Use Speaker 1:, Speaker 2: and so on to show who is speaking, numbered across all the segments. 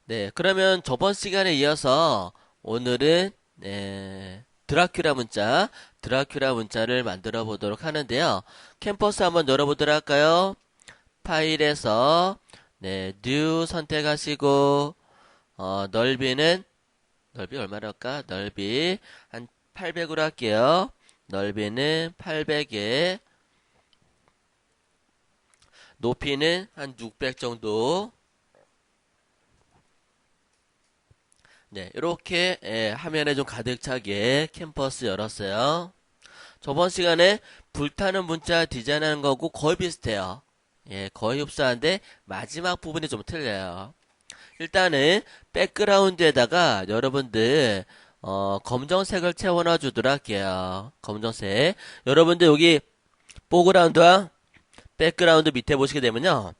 Speaker 1: 네, 그러면 저번 시간에 이어서 오늘은 드라큐라 문자를 만들어 보도록 하는데요. 캠퍼스 한번 열어보도록 할까요? 파일에서 new 선택하시고 넓이 얼마로 할까? 넓이 한 800으로 할게요. 넓이는 800에 높이는 한 600 정도. 네, 이렇게 화면에 좀 가득 차게 캠퍼스 열었어요. 저번 시간에 불타는 문자 디자인하는 거고 거의 비슷해요. 예, 거의 흡사한데 마지막 부분이 좀 틀려요. 일단은 백그라운드에다가 여러분들 검정색을 채워넣어 주도록 할게요. 검정색. 여러분들 여기 포그라운드와 백그라운드 밑에 보시게 되면요.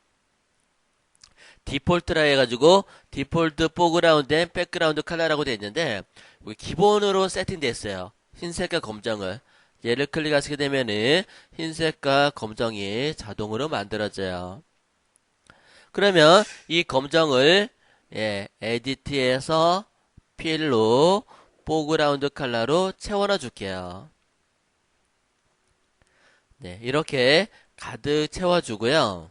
Speaker 1: 디폴트라 해가지고 디폴트 포그라운드 앤 백그라운드 컬러라고 되어 있는데 여기 기본으로 세팅되어 있어요. 흰색과 검정을. 얘를 클릭하시게 되면은 흰색과 검정이 자동으로 만들어져요. 그러면 이 검정을 에디트에서 필로 포그라운드 컬러로 채워넣어 줄게요. 네, 이렇게 가득 채워주고요.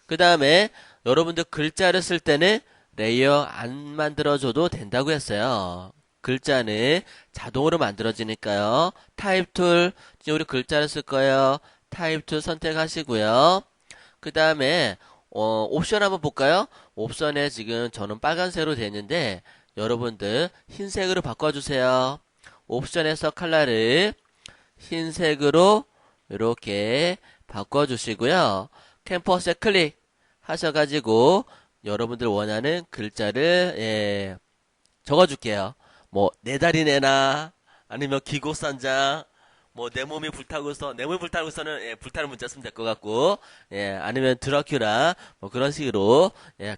Speaker 1: 그 다음에 여러분들 글자를 쓸 때는 레이어 안 만들어줘도 된다고 했어요. 글자는 자동으로 만들어지니까요. 타입 툴, 지금 우리 글자를 쓸 거예요. 타입 툴 선택하시고요. 그 다음에 옵션 한번 볼까요? 옵션에 지금 저는 빨간색으로 되어 있는데 여러분들 흰색으로 바꿔주세요. 옵션에서 컬러를 흰색으로 이렇게 바꿔주시고요. 캠퍼스에 클릭 하셔가지고 여러분들 원하는 글자를 적어줄게요. 뭐 내 다리 내놔 아니면 기고산장 뭐 내 몸이 불타고 있어 내 몸이 불타고 있어는 불타는 문자 쓰면 될 것 같고 아니면 드라큘라 뭐 그런 식으로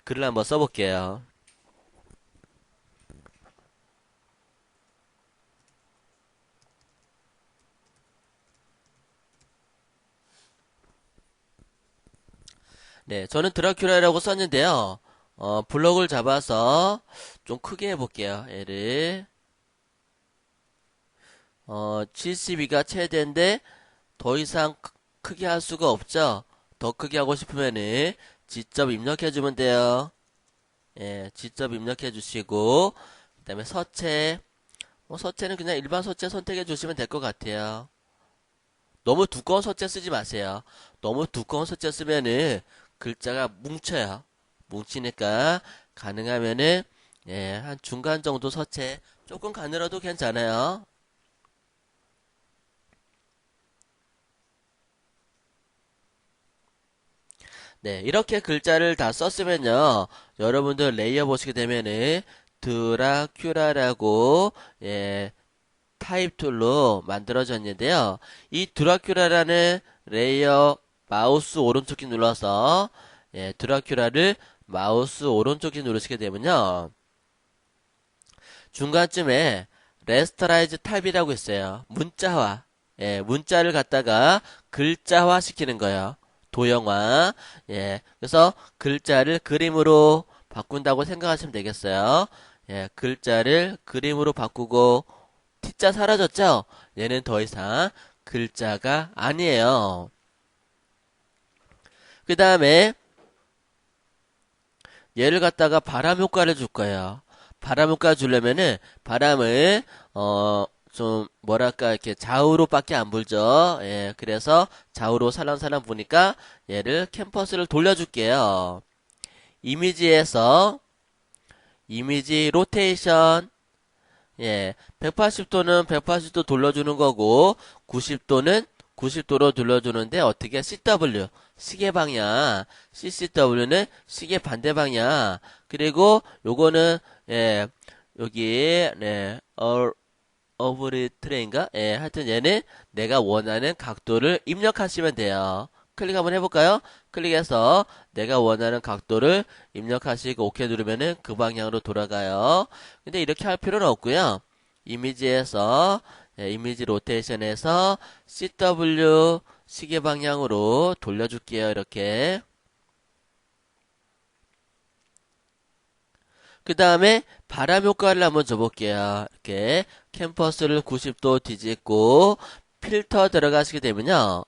Speaker 1: 글을 한번 써볼게요. 네, 저는 드라큘라라고 썼는데요. 블록을 잡아서 좀 크게 해볼게요. 얘를 72가 최대인데 더 이상 크게 할 수가 없죠. 더 크게 하고 싶으면은 직접 입력해주면 돼요. 예, 직접 입력해주시고 그다음에 서체 서체는 그냥 일반 서체 선택해주시면 될 것 같아요. 너무 두꺼운 서체 쓰지 마세요. 너무 두꺼운 서체 쓰면은 글자가 뭉쳐요. 뭉치니까 가능하면은 한 중간 정도 서체 조금 가늘어도 괜찮아요. 네, 이렇게 글자를 다 썼으면요. 여러분들 레이어 보시게 되면은 드라큐라라고 타입 툴로 만들어졌는데요. 이 드라큐라라는 레이어 마우스 오른쪽 키 눌러서 드라큐라를 마우스 오른쪽 키 누르시게 되면요. 중간쯤에 레스터라이즈 탑이라고 있어요. 문자화. 문자를 갖다가 글자화 시키는 거예요. 도형화. 그래서 글자를 그림으로 바꾼다고 생각하시면 되겠어요. 글자를 그림으로 바꾸고 T자 사라졌죠? 얘는 더 이상 글자가 아니에요. 그 다음에 얘를 갖다가 바람 효과를 줄 거예요. 바람 효과 주려면은 바람을 좀 뭐랄까 이렇게 좌우로밖에 안 불죠. 그래서 좌우로 살랑살랑 부니까 얘를 캠퍼스를 돌려줄게요. 이미지에서 이미지 로테이션 180도는 180도 돌려주는 거고 90도는 90도로 돌려주는데 어떻게 CW 시계 방향 CCW는 시계 반대 방향 그리고 요거는 여기 어브리 트레인가 하여튼 얘는 내가 원하는 각도를 입력하시면 돼요. 클릭 한번 해볼까요? 클릭해서 내가 원하는 각도를 입력하시고 OK 누르면은 그 방향으로 돌아가요. 근데 이렇게 할 필요는 없고요. 이미지에서 이미지 로테이션에서 CW 시계 방향으로 돌려줄게요. 이렇게 그 다음에 바람 효과를 한번 줘볼게요. 이렇게 캠퍼스를 90도 뒤집고 필터 들어가시게 되면요.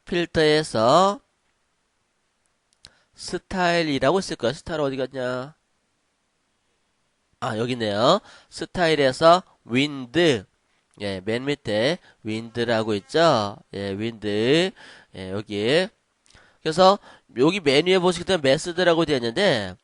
Speaker 1: 필터에서 스타일이라고 있을 거야. 스타일 어디 갔냐? 아, 여기 있네요. 스타일에서 윈드. 예, 맨 밑에 윈드라고 있죠? 예, 윈드. 예, 여기. 그래서 여기 메뉴에 보시게 되면 메스드라고 되어 있는데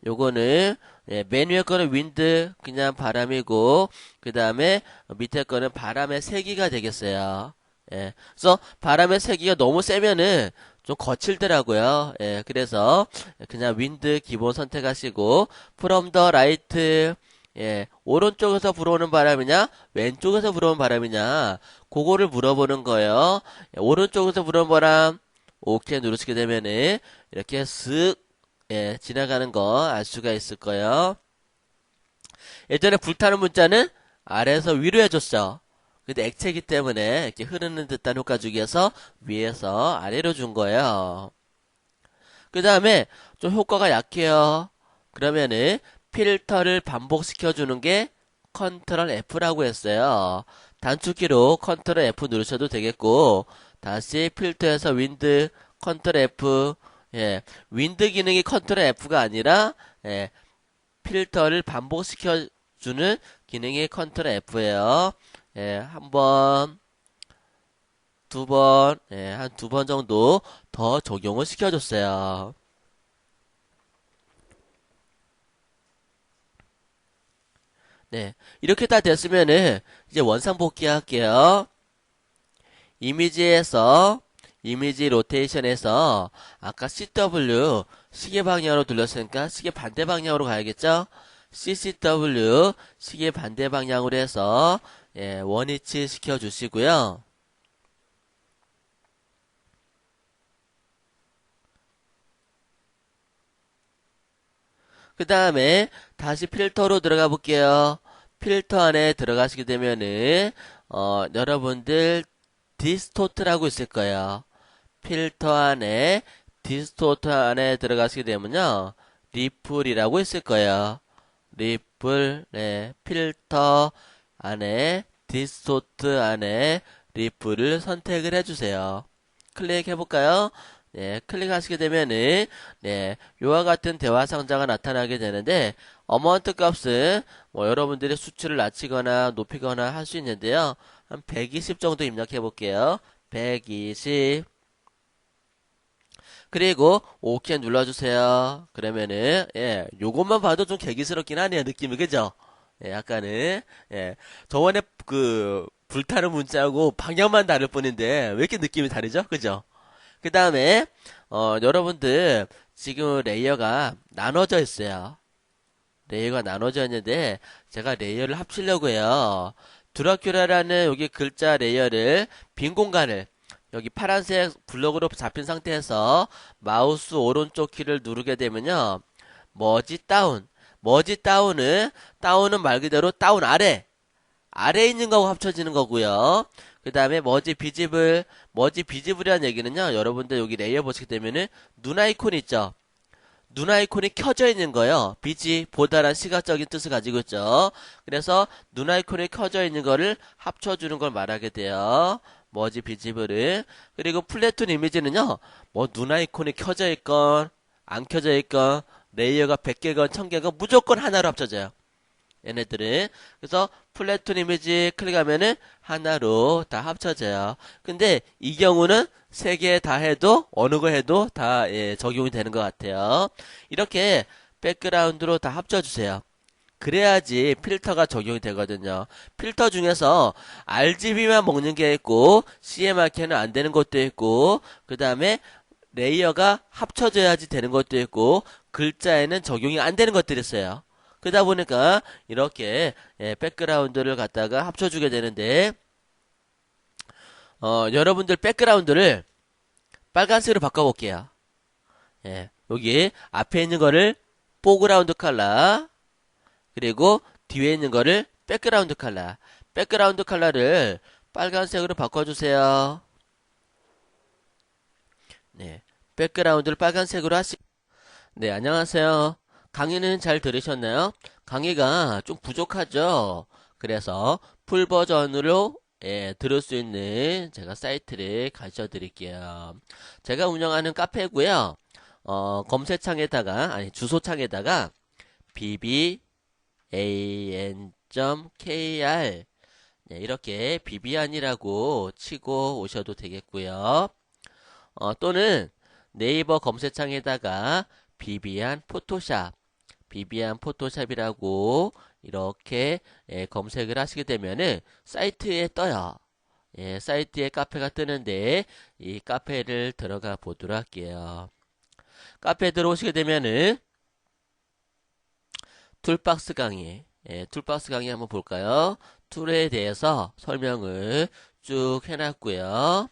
Speaker 1: 요거는 예, 메뉴의 거는 윈드 그냥 바람이고 그 다음에 밑에 거는 바람의 세기가 되겠어요. 예, 그래서 바람의 세기가 너무 세면은 좀 거칠더라고요. 예, 그래서 그냥 윈드 기본 선택하시고 from the right 예, 오른쪽에서 불어오는 바람이냐 왼쪽에서 불어오는 바람이냐 그거를 물어보는 거예요. 예, 오른쪽에서 불어오는 바람 오케이 누르시게 되면은 이렇게 쓱 예, 지나가는 거 알 수가 있을 거예요. 예전에 불타는 문자는 아래에서 위로 해줬죠. 근데 액체이기 때문에 이렇게 흐르는 듯한 효과 주기 위해서 위에서 아래로 준 거예요. 그 다음에 좀 효과가 약해요. 그러면은 필터를 반복시켜 주는 게 컨트롤 F라고 했어요. 단축키로 컨트롤 F 누르셔도 되겠고 다시 필터에서 윈드 컨트롤 F 예, 윈드 기능이 컨트롤 F가 아니라 예, 필터를 반복시켜 주는 기능이 컨트롤 F예요. 예, 한 번, 두 번, 예, 한 두 번 정도 더 적용을 시켜줬어요. 네, 이렇게 다 됐으면은 이제 원상복귀 할게요. 이미지에서 이미지 로테이션에서 아까 CW 시계 방향으로 돌렸으니까 시계 반대 방향으로 가야겠죠? CCW 시계 반대 방향으로 해서 예, 원위치 시켜 주시고요. 그 다음에 다시 필터로 들어가 볼게요. 필터 안에 들어가시게 되면은 여러분들 디스토트라고 있을 거예요. 필터 안에 디스토트 안에 들어가시게 되면요. 리플이라고 있을 거예요. 리플, 네, 필터 안에 디스토트 안에 리플을 선택을 해주세요. 클릭해 볼까요? 네, 클릭하시게 되면은 네, 요와 같은 대화 상자가 나타나게 되는데 어마운트 값은 뭐 여러분들이 수치를 낮추거나 높이거나 할 수 있는데요. 한 120 정도 입력해 볼게요. 120 그리고 OK 눌러주세요. 그러면은 예, 요것만 봐도 좀 개기스럽긴 하네요. 느낌이 그죠? 예, 약간은 예, 저번에 그 불타는 문자하고 방향만 다를 뿐인데 왜 이렇게 느낌이 다르죠? 그죠? 그 다음에 여러분들 지금 레이어가 나눠져 있어요. 레이어가 나눠져 있는데 제가 레이어를 합치려고 해요. 드라큘라라는 여기 글자 레이어를 빈 공간을 여기 파란색 블럭으로 잡힌 상태에서 마우스 오른쪽 키를 누르게 되면요. 머지 다운. 머지 다운은 말 그대로 다운 아래에 있는 거하고 합쳐지는 거고요. 그 다음에 머지 비지블이라는 얘기는요. 여러분들 여기 레이어 보시게 되면은 눈 아이콘 있죠. 눈 아이콘이 켜져 있는 거예요. 빛이 보다란 시각적인 뜻을 가지고 있죠. 그래서 눈 아이콘이 켜져 있는 거를 합쳐주는 걸 말하게 돼요. 머지 비지블은. 그리고 플래툰 이미지는요. 뭐 눈 아이콘이 켜져 있건 안 켜져 있건 레이어가 100개건 1000개건 무조건 하나로 합쳐져요. 얘네들은. 그래서 플래툰 이미지 클릭하면은 하나로 다 합쳐져요. 근데 이 경우는 세 개 다 해도 어느 거 해도 다 예, 적용이 되는 것 같아요. 이렇게 백그라운드로 다 합쳐주세요. 그래야지 필터가 적용이 되거든요. 필터 중에서 RGB만 먹는 게 있고 CMYK는 안 되는 것도 있고 그 다음에 레이어가 합쳐져야지 되는 것도 있고 글자에는 적용이 안 되는 것들이 있어요. 그러다 보니까 이렇게 예, 백그라운드를 갖다가 합쳐주게 되는데 여러분들 백그라운드를 빨간색으로 바꿔볼게요. 예, 여기 앞에 있는 거를 포그라운드 컬러 그리고 뒤에 있는 거를 백그라운드 컬러 백그라운드 컬러를 빨간색으로 바꿔주세요. 네, 백그라운드를 빨간색으로 네, 안녕하세요. 강의는 잘 들으셨나요? 강의가 좀 부족하죠? 그래서 풀 버전으로 들을 수 있는 제가 사이트를 가르쳐 드릴게요. 제가 운영하는 카페고요. 검색창에다가, 아니, 주소창에다가 bban.kr 이렇게 비비안이라고 치고 오셔도 되겠고요. 또는 네이버 검색창에다가 비비안 포토샵, 비비안 포토샵이라고 이렇게 검색을 하시게 되면은 사이트에 떠요. 사이트에 카페가 뜨는데 이 카페를 들어가 보도록 할게요. 카페에 들어오시게 되면은 툴박스 강의, 툴박스 강의 한번 볼까요? 툴에 대해서 설명을 쭉 해놨고요.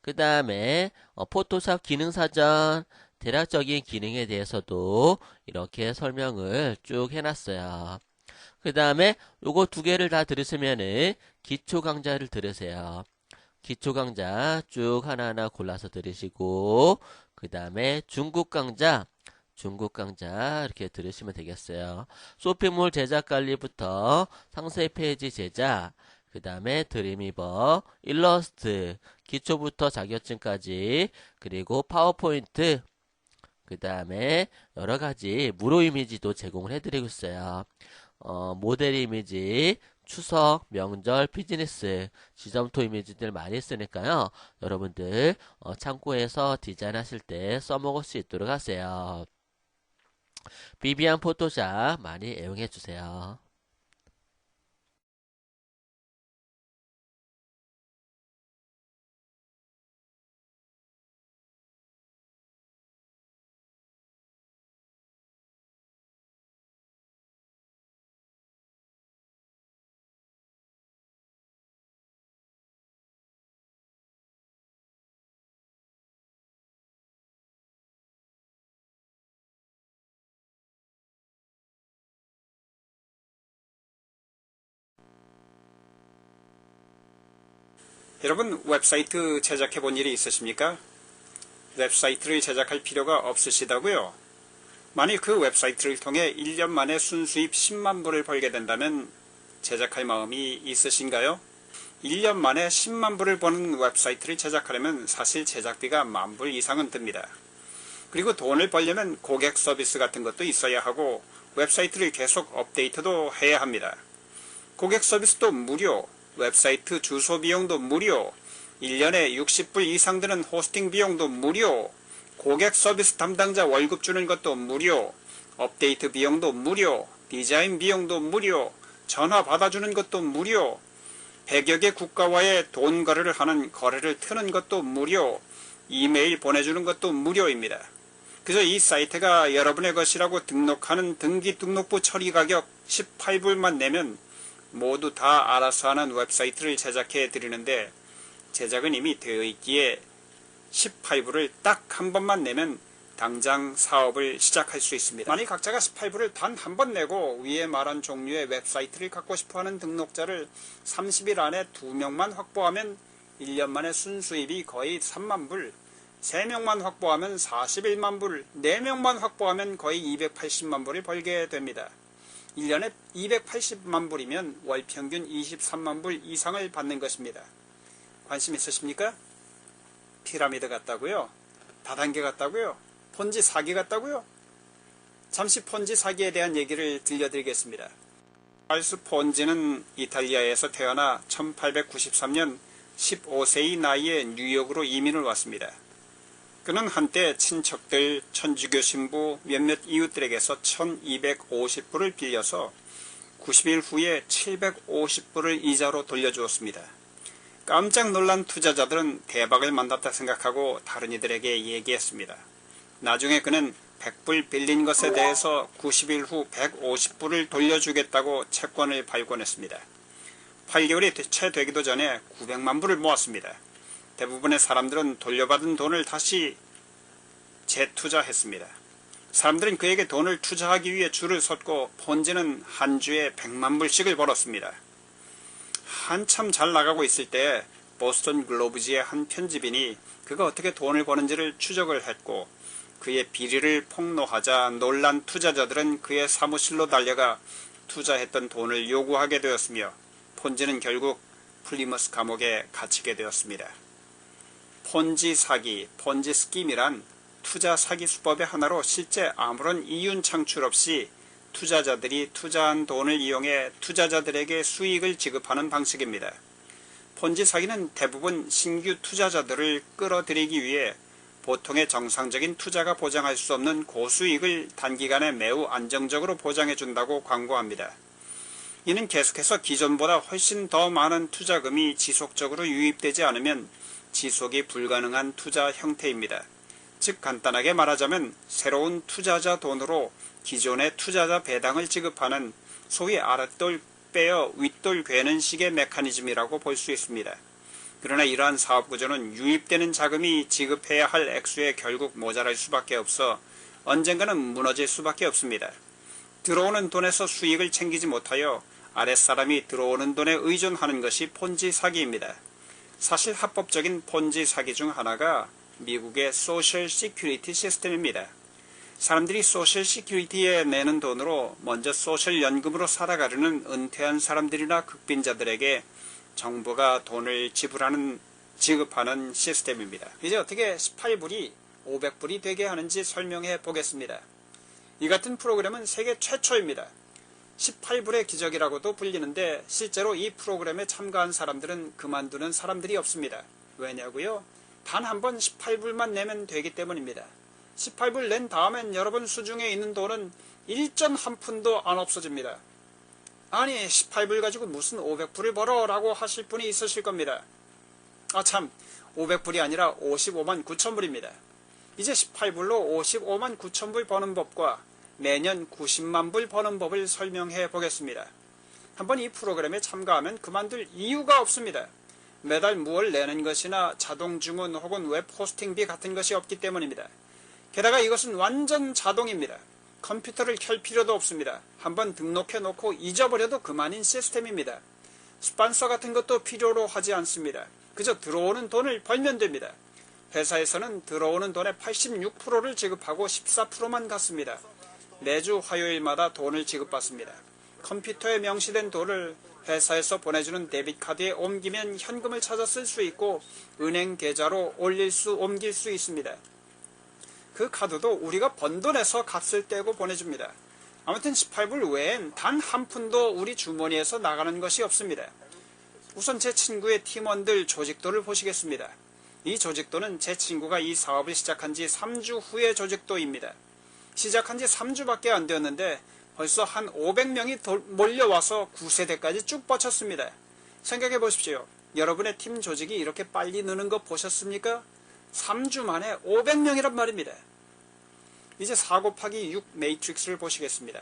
Speaker 1: 그 다음에 포토샵 기능사전 대략적인 기능에 대해서도 이렇게 설명을 쭉 해놨어요. 그 다음에 요거 두 개를 다 들으시면은 기초 강좌를 들으세요. 기초 강좌 쭉 하나하나 골라서 들으시고 그 다음에 중국 강좌 이렇게 들으시면 되겠어요. 쇼핑몰 제작 관리부터 상세 페이지 제작, 그 다음에 드림위버, 일러스트, 기초부터 자격증까지, 그리고 파워포인트, 그 다음에 여러가지 무료 이미지도 제공을 해드리고 있어요. 모델 이미지, 추석, 명절, 비즈니스, 지점토 이미지들 많이 쓰니까요. 여러분들 참고해서 디자인하실 때 써먹을 수 있도록 하세요. 비비안 포토샵 많이 애용해 주세요.
Speaker 2: 여러분, 웹사이트 제작해 본 일이 있으십니까? 웹사이트를 제작할 필요가 없으시다고요? 만일 그 웹사이트를 통해 1년 만에 순수입 10만 불을 벌게 된다면 제작할 마음이 있으신가요? 1년 만에 10만 불을 버는 웹사이트를 제작하려면 사실 제작비가 10,000불 이상은 듭니다. 그리고 돈을 벌려면 고객 서비스 같은 것도 있어야 하고 웹사이트를 계속 업데이트도 해야 합니다. 고객 서비스도 무료, 웹사이트 주소 비용도 무료, 1년에 60불 이상 드는 호스팅 비용도 무료, 고객 서비스 담당자 월급 주는 것도 무료, 업데이트 비용도 무료, 디자인 비용도 무료, 전화 받아주는 것도 무료, 100여 개 국가와의 돈 거래를 하는 거래를 트는 것도 무료, 이메일 보내주는 것도 무료입니다. 그래서 이 사이트가 여러분의 것이라고 등록하는 등기등록부 처리 가격 18불만 내면 모두 다 알아서 하는 웹사이트를 제작해 드리는데 제작은 이미 되어 있기에 18불을 딱 한 번만 내면 당장 사업을 시작할 수 있습니다. 만약 각자가 18불을 단 한 번 내고 위에 말한 종류의 웹사이트를 갖고 싶어하는 등록자를 30일 안에 2명만 확보하면 1년 만에 순수입이 거의 3만불, 3명만 확보하면 41만불, 4명만 확보하면 거의 280만불을 벌게 됩니다. 1년에 280만불이면 월평균 23만불 이상을 받는 것입니다. 관심 있으십니까? 피라미드 같다고요? 다단계 같다고요? 폰지 사기 같다고요? 잠시 폰지 사기에 대한 얘기를 들려드리겠습니다. 찰스 폰지는 이탈리아에서 태어나 1893년 15세의 나이에 뉴욕으로 이민을 왔습니다. 그는 한때 친척들, 천주교 신부, 몇몇 이웃들에게서 1250불을 빌려서 90일 후에 750불을 이자로 돌려주었습니다. 깜짝 놀란 투자자들은 대박을 만났다 생각하고 다른 이들에게 얘기했습니다. 나중에 그는 100불 빌린 것에 대해서 90일 후 150불을 돌려주겠다고 채권을 발권했습니다. 8개월이 채 되기도 전에 900만 불을 모았습니다. 대부분의 사람들은 돌려받은 돈을 다시 재투자했습니다. 사람들은 그에게 돈을 투자하기 위해 줄을 섰고 폰지는 한 주에 100만 불씩을 벌었습니다. 한참 잘 나가고 있을 때 보스턴 글로브지의 한 편집인이 그가 어떻게 돈을 버는지를 추적을 했고 그의 비리를 폭로하자 놀란 투자자들은 그의 사무실로 달려가 투자했던 돈을 요구하게 되었으며 폰지는 결국 플리머스 감옥에 갇히게 되었습니다. 폰지 사기, 폰지 스킴이란 투자 사기 수법의 하나로 실제 아무런 이윤 창출 없이 투자자들이 투자한 돈을 이용해 투자자들에게 수익을 지급하는 방식입니다. 폰지 사기는 대부분 신규 투자자들을 끌어들이기 위해 보통의 정상적인 투자가 보장할 수 없는 고수익을 단기간에 매우 안정적으로 보장해준다고 광고합니다. 이는 계속해서 기존보다 훨씬 더 많은 투자금이 지속적으로 유입되지 않으면 지속이 불가능한 투자 형태입니다. 즉 간단하게 말하자면 새로운 투자자 돈으로 기존의 투자자 배당을 지급하는 소위 아랫돌 빼어 윗돌 괴는 식의 메커니즘이라고 볼 수 있습니다. 그러나 이러한 사업구조는 유입되는 자금이 지급해야 할 액수에 결국 모자랄 수밖에 없어 언젠가는 무너질 수밖에 없습니다. 들어오는 돈에서 수익을 챙기지 못하여 아랫사람이 들어오는 돈에 의존하는 것이 폰지 사기입니다. 사실 합법적인 폰지 사기 중 하나가 미국의 소셜 시큐리티 시스템입니다. 사람들이 소셜 시큐리티에 내는 돈으로 먼저 소셜 연금으로 살아가려는 은퇴한 사람들이나 극빈자들에게 정부가 돈을 지급하는 시스템입니다. 이제 어떻게 18불이 500불이 되게 하는지 설명해 보겠습니다. 이 같은 프로그램은 세계 최초입니다. 18불의 기적이라고도 불리는데 실제로 이 프로그램에 참가한 사람들은 그만두는 사람들이 없습니다. 왜냐고요? 단 한 번 18불만 내면 되기 때문입니다. 18불 낸 다음엔 여러분 수중에 있는 돈은 일전 한 푼도 안 없어집니다. 아니 18불 가지고 무슨 500불을 벌어 라고 하실 분이 있으실 겁니다. 아참 500불이 아니라 55만 9천불입니다. 이제 18불로 55만 9천불 버는 법과 매년 90만 불 버는 법을 설명해 보겠습니다. 한번 이 프로그램에 참가하면 그만둘 이유가 없습니다. 매달 무얼 내는 것이나 자동 주문 혹은 웹 호스팅비 같은 것이 없기 때문입니다. 게다가 이것은 완전 자동입니다. 컴퓨터를 켤 필요도 없습니다. 한번 등록해 놓고 잊어버려도 그만인 시스템입니다. 스폰서 같은 것도 필요로 하지 않습니다. 그저 들어오는 돈을 벌면 됩니다. 회사에서는 들어오는 돈의 86%를 지급하고 14%만 갖습니다. 매주 화요일마다 돈을 지급받습니다. 컴퓨터에 명시된 돈을 회사에서 보내주는 데빗카드에 옮기면 현금을 찾아 쓸 수 있고 은행 계좌로 옮길 수 있습니다. 그 카드도 우리가 번 돈에서 값을 떼고 보내줍니다. 아무튼 18불 외엔 단 한 푼도 우리 주머니에서 나가는 것이 없습니다. 우선 제 친구의 팀원들 조직도를 보시겠습니다. 이 조직도는 제 친구가 이 사업을 시작한 지 3주 후의 조직도입니다. 시작한 지 3주밖에 안 되었는데 벌써 한 500명이 몰려와서 9세대까지 쭉 뻗쳤습니다. 생각해 보십시오. 여러분의 팀 조직이 이렇게 빨리 느는 거 보셨습니까? 3주 만에 500명이란 말입니다. 이제 4 곱하기 6 매트릭스를 보시겠습니다.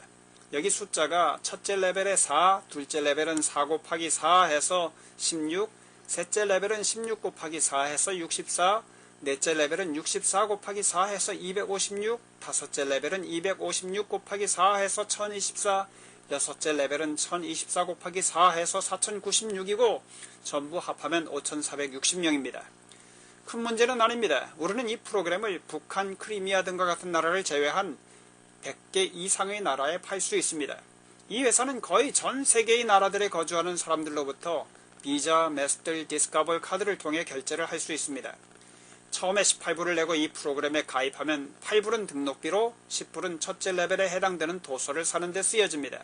Speaker 2: 여기 숫자가 첫째 레벨에 4, 둘째 레벨은 4 곱하기 4 해서 16, 셋째 레벨은 16 곱하기 4 해서 64, 넷째 레벨은 64 곱하기 4 해서 256, 다섯째 레벨은 256 곱하기 4 해서 1024, 여섯째 레벨은 1024 곱하기 4 해서 4096이고 전부 합하면 5460명입니다. 큰 문제는 아닙니다. 우리는 이 프로그램을 북한, 크리미아 등과 같은 나라를 제외한 100개 이상의 나라에 팔 수 있습니다. 이 회사는 거의 전 세계의 나라들에 거주하는 사람들로부터 비자, 마스터, 디스커버 카드를 통해 결제를 할 수 있습니다. 처음에 18불을 내고 이 프로그램에 가입하면 8불은 등록비로 10불은 첫째 레벨에 해당되는 도서를 사는 데 쓰여집니다.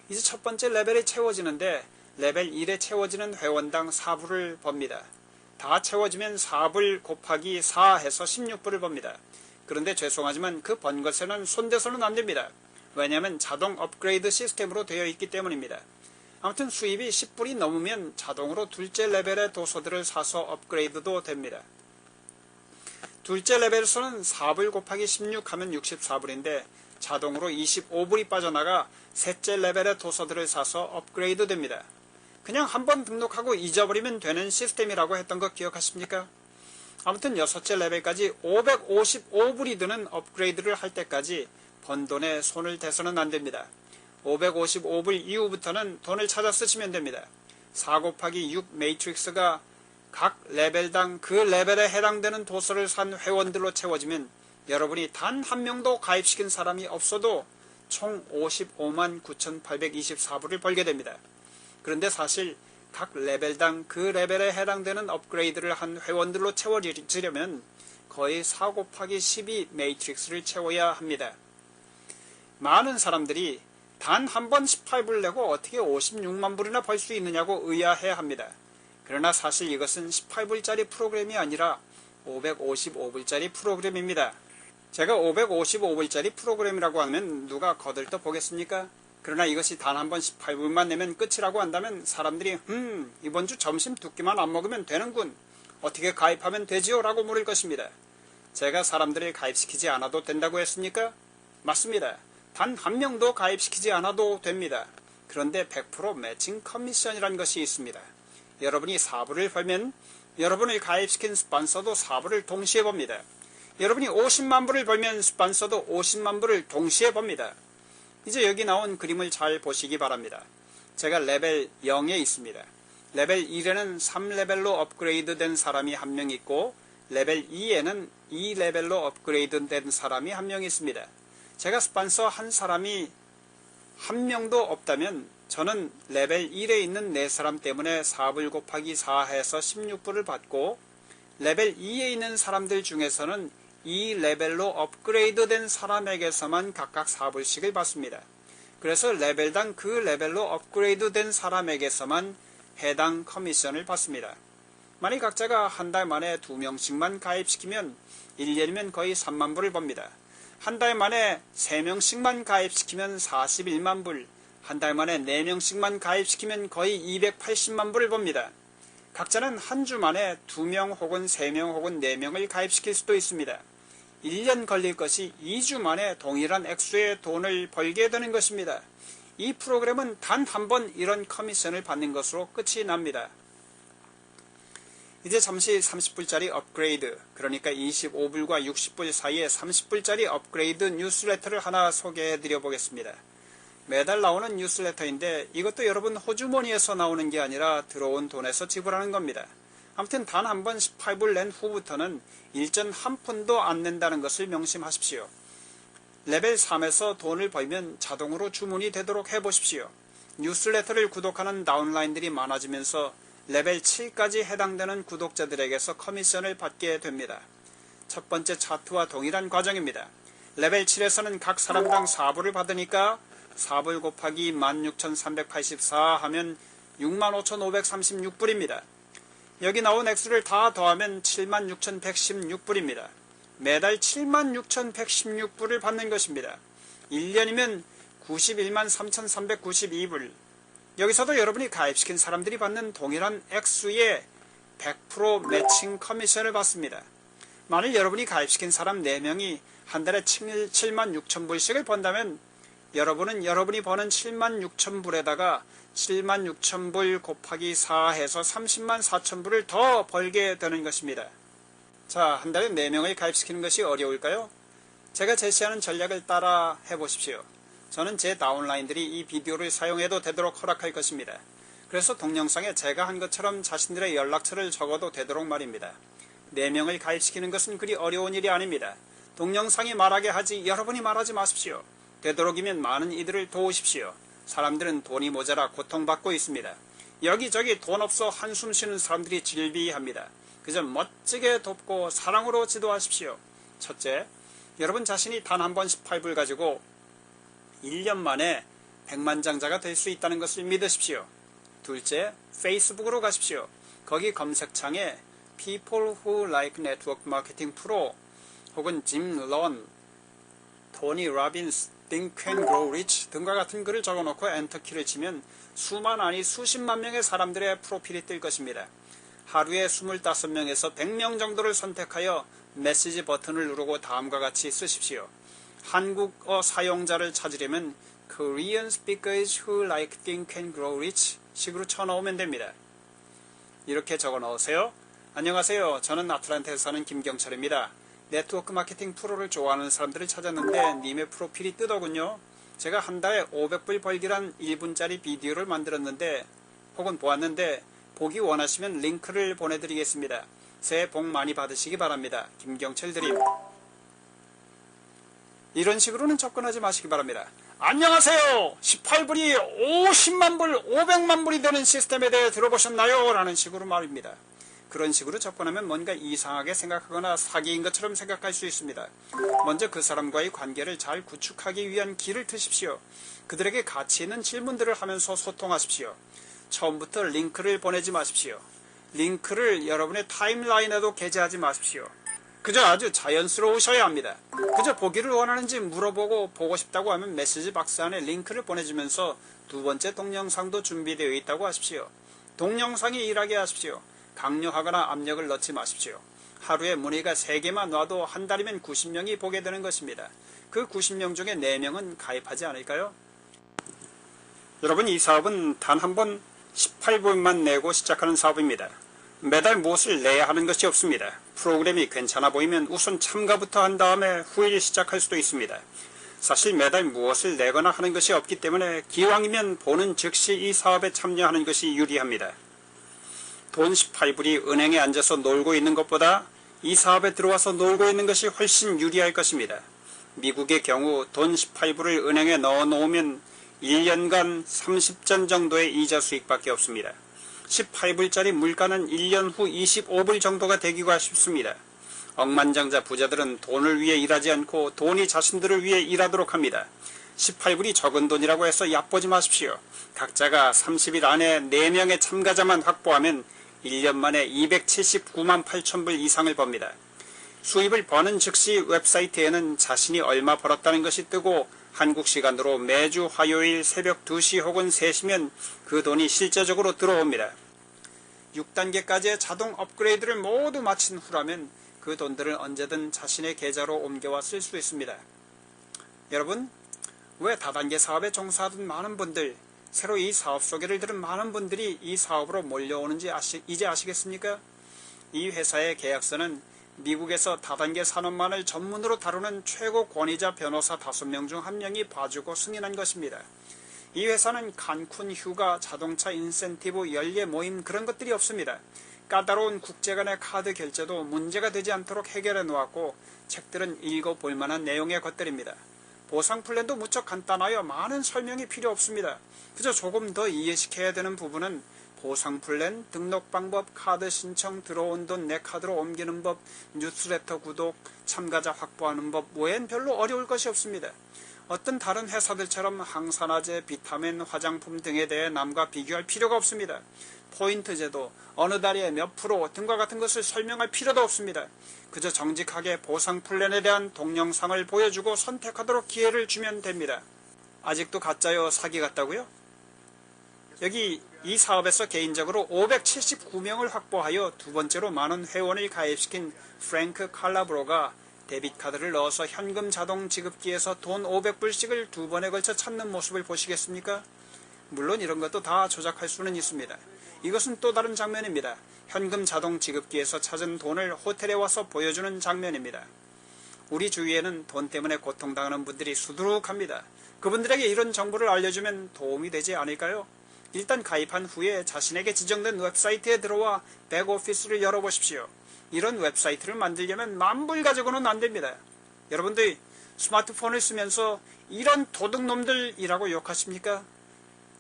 Speaker 2: 이제 첫 번째 레벨이 채워지는데 레벨 1에 채워지는 회원당 4불을 법니다. 다 채워지면 4불 곱하기 4 해서 16불을 법니다. 그런데 죄송하지만 그 번 것에는 손대서는 안됩니다. 왜냐하면 자동 업그레이드 시스템으로 되어 있기 때문입니다. 아무튼 수입이 10불이 넘으면 자동으로 둘째 레벨의 도서들을 사서 업그레이드도 됩니다. 둘째 레벨에서는 4불 곱하기 16 하면 64불인데 자동으로 25불이 빠져나가 셋째 레벨의 도서들을 사서 업그레이드 됩니다. 그냥 한번 등록하고 잊어버리면 되는 시스템이라고 했던 거 기억하십니까? 아무튼 여섯째 레벨까지 555불이 드는 업그레이드를 할 때까지 번 돈에 손을 대서는 안됩니다. 555불 이후부터는 돈을 찾아 쓰시면 됩니다. 4 곱하기 6 매트릭스가 각 레벨당 그 레벨에 해당되는 도서를 산 회원들로 채워지면 여러분이 단 한 명도 가입시킨 사람이 없어도 총 55만 9,824불을 벌게 됩니다. 그런데 사실 각 레벨당 그 레벨에 해당되는 업그레이드를 한 회원들로 채워지려면 거의 4 곱하기 12 매트릭스를 채워야 합니다. 많은 사람들이 단 한 번 18불 내고 어떻게 56만 불이나 벌 수 있느냐고 의아해 합니다. 그러나 사실 이것은 18불짜리 프로그램이 아니라 555불짜리 프로그램입니다. 제가 555불짜리 프로그램이라고 하면 누가 거들떠 보겠습니까? 그러나 이것이 단 한 번 18불만 내면 끝이라고 한다면 사람들이 이번 주 점심 2끼만 안 먹으면 되는군. 어떻게 가입하면 되지요? 라고 물을 것입니다. 제가 사람들을 가입시키지 않아도 된다고 했습니까? 맞습니다. 단 한 명도 가입시키지 않아도 됩니다. 그런데 100% 매칭 커미션이라는 것이 있습니다. 여러분이 4불을 벌면 여러분을 가입시킨 스폰서도 4불을 동시에 법니다. 여러분이 50만 불을 벌면 스폰서도 50만 불을 동시에 법니다. 이제 여기 나온 그림을 잘 보시기 바랍니다. 제가 레벨 0에 있습니다. 레벨 1에는 3레벨로 업그레이드 된 사람이 한 명 있고 레벨 2에는 2레벨로 업그레이드 된 사람이 한 명 있습니다. 제가 스폰서 한 사람이 한 명도 없다면 저는 레벨 1에 있는 4사람 때문에 4불 곱하기 4 해서 16불을 받고 레벨 2에 있는 사람들 중에서는 2레벨로 업그레이드 된 사람에게서만 각각 4불씩을 받습니다. 그래서 레벨당 그 레벨로 업그레이드 된 사람에게서만 해당 커미션을 받습니다. 만약 각자가 한 달 만에 2명씩만 가입시키면 1년이면 거의 3만 불을 법니다. 한 달 만에 3명씩만 가입시키면 41만 불, 한 달 만에 4명씩만 가입시키면 거의 280만 불을 법니다. 각자는 한 주 만에 2명 혹은 3명 혹은 4명을 가입시킬 수도 있습니다. 1년 걸릴 것이 2주 만에 동일한 액수의 돈을 벌게 되는 것입니다. 이 프로그램은 단 한 번 이런 커미션을 받는 것으로 끝이 납니다. 이제 잠시 30불짜리 업그레이드, 그러니까 25불과 60불 사이에 30불짜리 업그레이드 뉴스레터를 하나 소개해 드려 보겠습니다. 매달 나오는 뉴스레터인데 이것도 여러분 호주머니에서 나오는 게 아니라 들어온 돈에서 지불하는 겁니다. 아무튼 단 한 번 18불 낸 후부터는 일전 한 푼도 안 낸다는 것을 명심하십시오. 레벨 3에서 돈을 벌면 자동으로 주문이 되도록 해보십시오. 뉴스레터를 구독하는 다운라인들이 많아지면서 레벨 7까지 해당되는 구독자들에게서 커미션을 받게 됩니다. 첫 번째 차트와 동일한 과정입니다. 레벨 7에서는 각 사람당 4불을 받으니까 4불 곱하기 16,384 하면 65,536불입니다. 여기 나온 액수를 다 더하면 76,116불입니다. 매달 76,116불을 받는 것입니다. 1년이면 91만 3,392불. 여기서도 여러분이 가입시킨 사람들이 받는 동일한 액수의 100% 매칭 커미션을 받습니다. 만일 여러분이 가입시킨 사람 4명이 한 달에 7만 6천 불씩을 번다면 여러분은 여러분이 버는 7만 6천 불에다가 7만 6천 불 곱하기 4 해서 30만 4천 불을 더 벌게 되는 것입니다. 자, 한 달에 4명을 가입시키는 것이 어려울까요? 제가 제시하는 전략을 따라 해보십시오. 저는 제 다운라인들이 이 비디오를 사용해도 되도록 허락할 것입니다. 그래서 동영상에 제가 한 것처럼 자신들의 연락처를 적어도 되도록 말입니다. 4명을 가입시키는 것은 그리 어려운 일이 아닙니다. 동영상이 말하게 하지 여러분이 말하지 마십시오. 되도록이면 많은 이들을 도우십시오. 사람들은 돈이 모자라 고통받고 있습니다. 여기저기 돈 없어 한숨 쉬는 사람들이 질비합니다. 그저 멋지게 돕고 사랑으로 지도하십시오. 첫째, 여러분 자신이 단 한 번 18불 가지고 1년 만에 100만장자가 될 수 있다는 것을 믿으십시오. 둘째, 페이스북으로 가십시오. 거기 검색창에 People Who Like Network Marketing Pro 혹은 짐 런, 토니 로빈스, Think and Grow Rich 등과 같은 글을 적어놓고 엔터키를 치면 수만 아니 수십만 명의 사람들의 프로필이 뜰 것입니다. 하루에 25명에서 100명 정도를 선택하여 메시지 버튼을 누르고 다음과 같이 쓰십시오. 한국어 사용자를 찾으려면 Korean speakers who like think and grow rich 식으로 쳐넣으면 됩니다. 이렇게 적어 넣으세요. 안녕하세요. 저는 아틀란타에서 사는 김경철입니다. 네트워크 마케팅 프로를 좋아하는 사람들을 찾았는데 님의 프로필이 뜨더군요. 제가 한 달에 500불 벌기란 1분짜리 비디오를 만들었는데 혹은 보았는데 보기 원하시면 링크를 보내드리겠습니다. 새해 복 많이 받으시기 바랍니다. 김경철 드림. 이런 식으로는 접근하지 마시기 바랍니다. 안녕하세요. 18불이 50만 불, 500만 불이 되는 시스템에 대해 들어보셨나요? 라는 식으로 말입니다. 그런 식으로 접근하면 뭔가 이상하게 생각하거나 사기인 것처럼 생각할 수 있습니다. 먼저 그 사람과의 관계를 잘 구축하기 위한 길을 트십시오. 그들에게 가치 있는 질문들을 하면서 소통하십시오. 처음부터 링크를 보내지 마십시오. 링크를 여러분의 타임라인에도 게재하지 마십시오. 그저 아주 자연스러우셔야 합니다. 그저 보기를 원하는지 물어보고 보고 싶다고 하면 메시지 박스 안에 링크를 보내주면서 두 번째 동영상도 준비되어 있다고 하십시오. 동영상이 일하게 하십시오. 강요하거나 압력을 넣지 마십시오. 하루에 문의가 3개만 와도 한 달이면 90명이 보게 되는 것입니다. 그 90명 중에 4명은 가입하지 않을까요? 여러분, 이 사업은 단 한 번 18불만 내고 시작하는 사업입니다. 매달 무엇을 내야 하는 것이 없습니다. 프로그램이 괜찮아 보이면 우선 참가부터 한 다음에 후일 시작할 수도 있습니다. 사실 매달 무엇을 내거나 하는 것이 없기 때문에 기왕이면 보는 즉시 이 사업에 참여하는 것이 유리합니다. 돈 18불이 은행에 앉아서 놀고 있는 것보다 이 사업에 들어와서 놀고 있는 것이 훨씬 유리할 것입니다. 미국의 경우 돈 18불을 은행에 넣어 놓으면 1년간 30전 정도의 이자 수익밖에 없습니다. 18불짜리 물가는 1년 후 25불 정도가 되기가 쉽습니다. 억만장자 부자들은 돈을 위해 일하지 않고 돈이 자신들을 위해 일하도록 합니다. 18불이 적은 돈이라고 해서 얕보지 마십시오. 각자가 30일 안에 4명의 참가자만 확보하면 1년 만에 279만 8천 불 이상을 법니다. 수입을 버는 즉시 웹사이트에는 자신이 얼마 벌었다는 것이 뜨고 한국 시간으로 매주 화요일 새벽 2시 혹은 3시면 그 돈이 실제적으로 들어옵니다. 6단계까지의 자동 업그레이드를 모두 마친 후라면 그 돈들을 언제든 자신의 계좌로 옮겨와 쓸 수 있습니다. 여러분, 왜 다단계 사업에 종사하던 많은 분들, 새로 이 사업 소개를 들은 많은 분들이 이 사업으로 몰려오는지 이제 아시겠습니까? 이 회사의 계약서는 미국에서 다단계 산업만을 전문으로 다루는 최고 권위자 변호사 5명 중 1명이 봐주고 승인한 것입니다. 이 회사는 칸쿤 휴가, 자동차 인센티브, 연례 모임 그런 것들이 없습니다. 까다로운 국제 간의 카드 결제도 문제가 되지 않도록 해결해 놓았고 책들은 읽어볼 만한 내용의 것들입니다. 보상 플랜도 무척 간단하여 많은 설명이 필요 없습니다. 그저 조금 더 이해시켜야 되는 부분은 보상 플랜, 등록 방법, 카드 신청, 들어온 돈 내 카드로 옮기는 법, 뉴스레터 구독, 참가자 확보하는 법 외엔 별로 어려울 것이 없습니다. 어떤 다른 회사들처럼 항산화제, 비타민, 화장품 등에 대해 남과 비교할 필요가 없습니다. 포인트 제도, 어느 달에 몇 프로 등과 같은 것을 설명할 필요도 없습니다. 그저 정직하게 보상 플랜에 대한 동영상을 보여주고 선택하도록 기회를 주면 됩니다. 아직도 가짜요, 사기 같다고요? 여기 이 사업에서 개인적으로 579명을 확보하여 두 번째로 많은 회원을 가입시킨 프랭크 칼라브로가 데빗카드를 넣어서 현금 자동 지급기에서 돈 500불씩을 두 번에 걸쳐 찾는 모습을 보시겠습니까? 물론 이런 것도 다 조작할 수는 있습니다. 이것은 또 다른 장면입니다. 현금 자동 지급기에서 찾은 돈을 호텔에 와서 보여주는 장면입니다. 우리 주위에는 돈 때문에 고통당하는 분들이 수두룩합니다. 그분들에게 이런 정보를 알려주면 도움이 되지 않을까요? 일단 가입한 후에 자신에게 지정된 웹사이트에 들어와 백오피스를 열어보십시오. 이런 웹사이트를 만들려면 만불 가지고는 안됩니다. 여러분들 스마트폰을 쓰면서 이런 도둑놈들이라고 욕하십니까?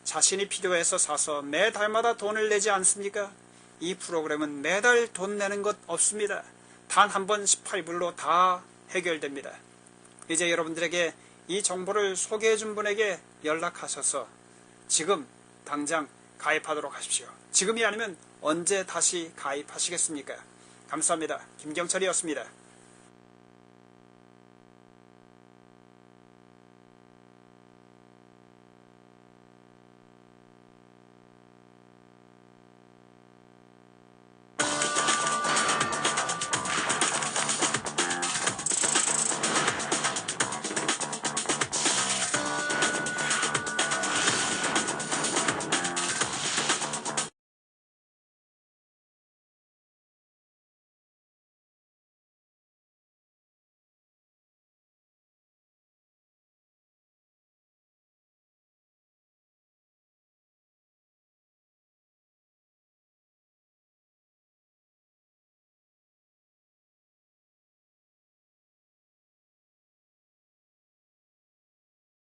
Speaker 2: 자신이 필요해서 사서 매달마다 돈을 내지 않습니까? 이 프로그램은 매달 돈 내는 것 없습니다. 단 한 번 18불로 다 해결됩니다. 이제 여러분들에게 이 정보를 소개해준 분에게 연락하셔서 지금 당장 가입하도록 하십시오. 지금이 아니면 언제 다시 가입하시겠습니까? 감사합니다. 김경철이었습니다.